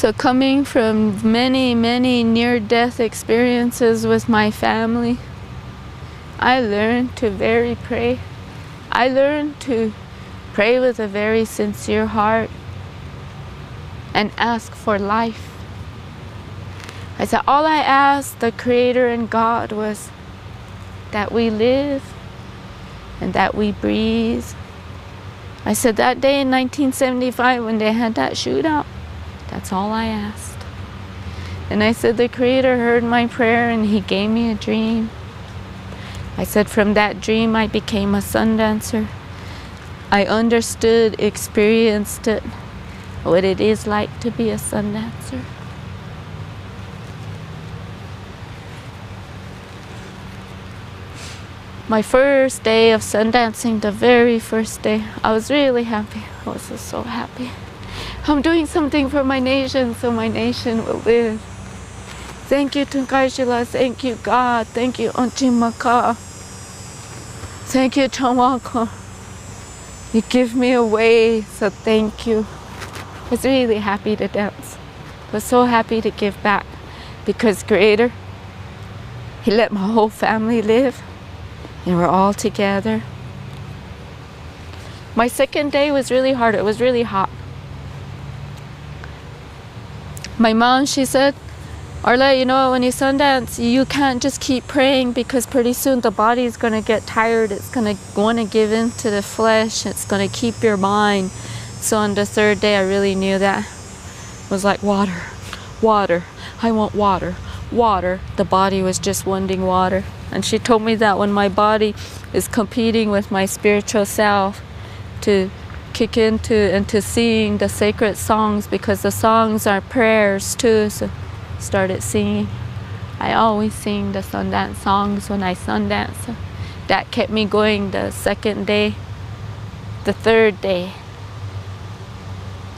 So coming from many, many near-death experiences with my family, I learned to pray. I learned to pray with a very sincere heart and ask for life. I said, all I asked the Creator and God was that we live and that we breathe. I said, that day in 1975 when they had that shootout, that's all I asked. And I said, the Creator heard my prayer and He gave me a dream. I said, from that dream I became a sun dancer. I understood, experienced it, what it is like to be a sun dancer. My first day of sun dancing, the very first day, I was really happy. I was just so happy. I'm doing something for my nation so my nation will live. Thank you, Tunkaishila. Thank you, God. Thank you, Unchi Maka. Thank you, Chamaka. You give me a way, so thank you. I was really happy to dance. I was so happy to give back because Creator, He let my whole family live and we're all together. My second day was really hard. It was really hot. My mom, she said, Arla, you know, when you sun dance, you can't just keep praying because pretty soon the body is going to get tired. It's going to want to give in to the flesh. It's going to keep your mind. So on the third day, I really knew that. It was like water, water. I want water, water. The body was just wanting water. And she told me that when my body is competing with my spiritual self to kick into and to sing the sacred songs, because the songs are prayers too. So started singing. I always sing the Sundance songs when I Sundance. So that kept me going the second day. The third day.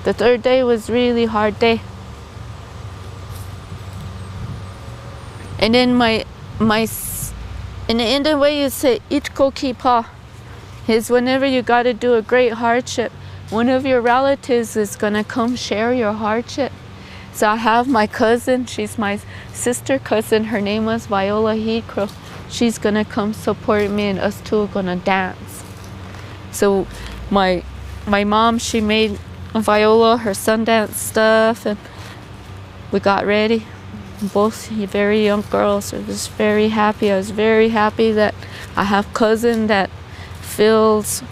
The third day was really hard day. And then in the Indian way you say Ichko Kipa is whenever you got to do a great hardship, one of your relatives is going to come share your hardship. So I have my cousin, she's my sister cousin, her name was Viola Hikro. She's going to come support me and us two are going to dance. So my mom, she made Viola her Sundance stuff and we got ready. Both very young girls. I was very happy. I was very happy that I have a cousin that feels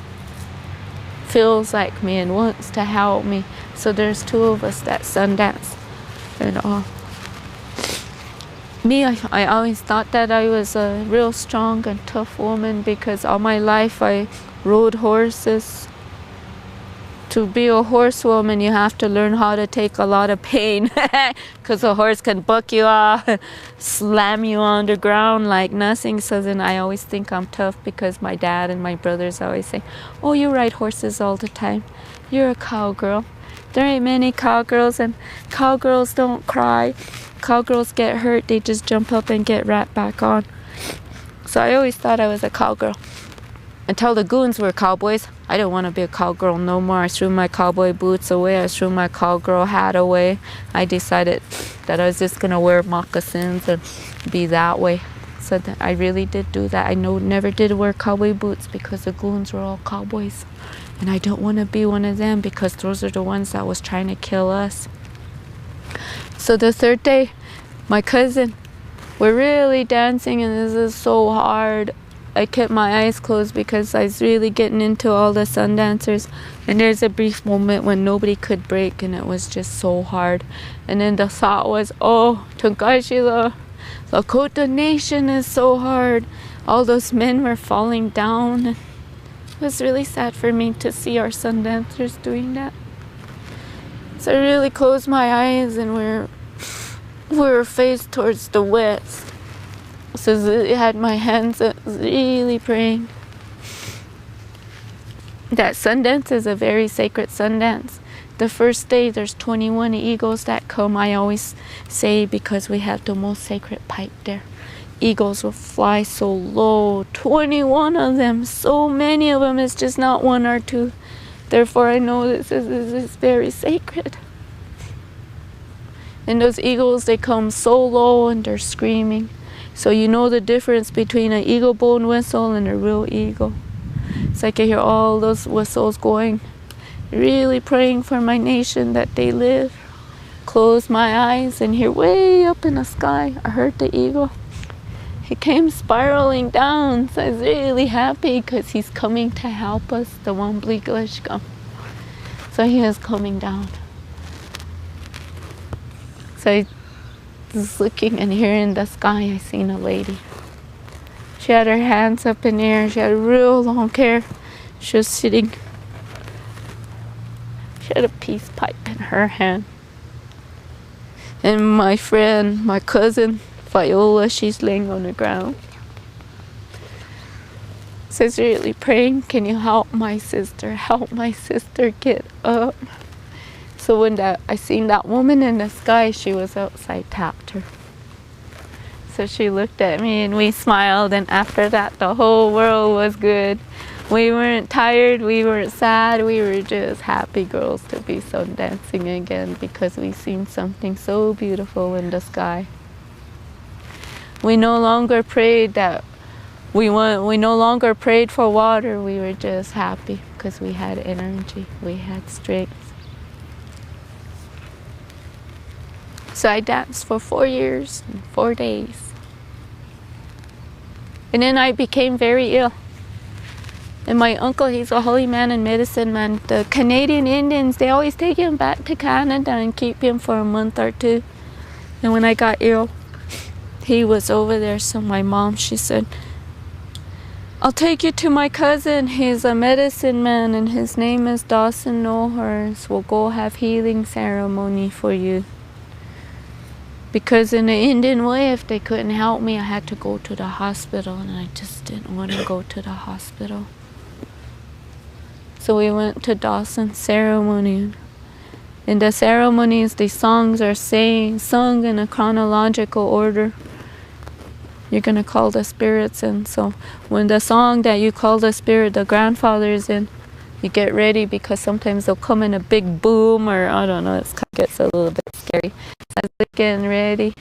like me and wants to help me. So there's two of us that Sundance. And me, I always thought that I was a real strong and tough woman because all my life I rode horses. To be a horsewoman, you have to learn how to take a lot of pain because a horse can buck you off, slam you on the ground like nothing. So then I always think I'm tough because my dad and my brothers always say, oh, you ride horses all the time. You're a cowgirl. There ain't many cowgirls, and cowgirls don't cry. Cowgirls get hurt, they just jump up and get right back on. So I always thought I was a cowgirl. Until the goons were cowboys. I didn't want to be a cowgirl no more. I threw my cowboy boots away. I threw my cowgirl hat away. I decided that I was just going to wear moccasins and be that way. So that I really did do that. I never did wear cowboy boots because the goons were all cowboys. And I don't want to be one of them because those are the ones that was trying to kill us. So the third day, my cousin, we're really dancing and this is so hard. I kept my eyes closed because I was really getting into all the sun dancers. And there's a brief moment when nobody could break and it was just so hard. And then the thought was, oh, Tunkaishila, Lakota Nation is so hard. All those men were falling down. It was really sad for me to see our sun dancers doing that. So I really closed my eyes and we were faced towards the west. So I had my hands up, really praying. That sun dance is a very sacred sun dance. The first day there's 21 eagles that come, I always say, because we have the most sacred pipe there. Eagles will fly so low, 21 of them, so many of them, it's just not one or two. Therefore I know this is very sacred. And those eagles, they come so low and they're screaming. So you know the difference between an eagle bone whistle and a real eagle. It's like I hear all those whistles going, really praying for my nation that they live. Close my eyes and hear way up in the sky, I heard the eagle. He came spiraling down, so I was really happy because he's coming to help us, the one bleaklish come. So he is coming down. So I was looking and hearing the sky, I seen a lady. She had her hands up in the air, she had real long hair. She was sitting, she had a peace pipe in her hand. And my friend, my cousin, Viola, she's laying on the ground. So I was really praying, can you help my sister get up? So when I seen that woman in the sky, she was outside, tapped her. So she looked at me and we smiled, and after that the whole world was good. We weren't tired, we weren't sad, we were just happy girls to be sun dancing again because we seen something so beautiful in the sky. We no longer prayed that we no longer prayed for water, we were just happy because we had energy, we had strength. So I danced for 4 years and 4 days. And then I became very ill. And my uncle, he's a holy man and medicine man. The Canadian Indians, they always take him back to Canada and keep him for a month or two. And when I got ill, he was over there. So my mom, she said, I'll take you to my cousin. He's a medicine man and his name is Dawson Nohurs. We'll go have healing ceremony for you. Because in the Indian way, if they couldn't help me, I had to go to the hospital, and I just didn't want to go to the hospital. So we went to Dawson's ceremony. In the ceremonies, the songs are sung in a chronological order. You're going to call the spirits in. So when the song that you call the spirit, the grandfather's in, you get ready because sometimes they'll come in a big boom, or I don't know, it gets a little bit scary. I was getting ready.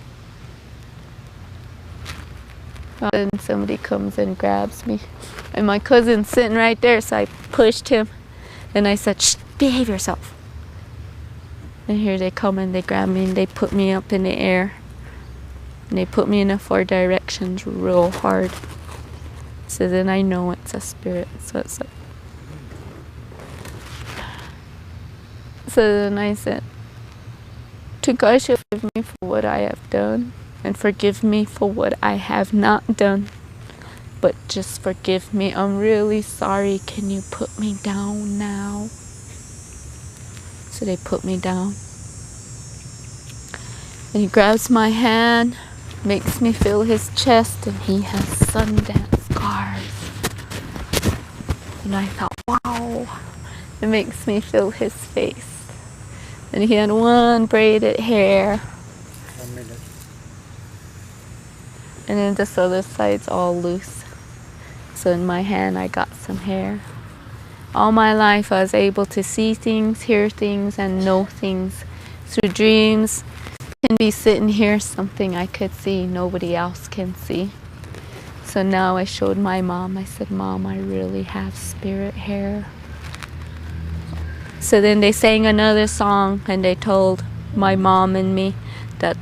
And somebody comes and grabs me. And my cousin's sitting right there, so I pushed him. And I said, shh, behave yourself. And here they come and they grab me and they put me up in the air. And they put me in the 4 directions real hard. So then I know it's a spirit. So it's like. So then I said, to God shall forgive me for what I have done, and forgive me for what I have not done. But just forgive me. I'm really sorry. Can you put me down now? So they put me down. And he grabs my hand, makes me feel his chest, and he has Sundance scars. And I thought, wow. It makes me feel his face. And he had one braided hair. 1 minute. And then this other side's all loose. So in my hand I got some hair. All my life I was able to see things, hear things, and know things through dreams. Can be sitting here, something I could see, nobody else can see. So now I showed my mom, I said, Mom, I really have spirit hair. So then they sang another song and they told my mom and me that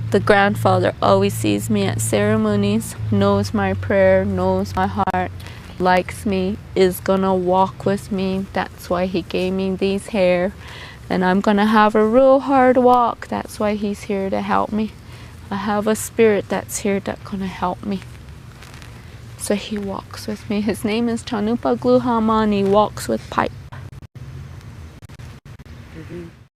the grandfather always sees me at ceremonies, knows my prayer, knows my heart, likes me, is gonna walk with me. That's why he gave me these hair. And I'm gonna have a real hard walk. That's why he's here to help me. I have a spirit that's here that's gonna help me. So he walks with me. His name is Chanupa Gluhaman. He walks with pipe.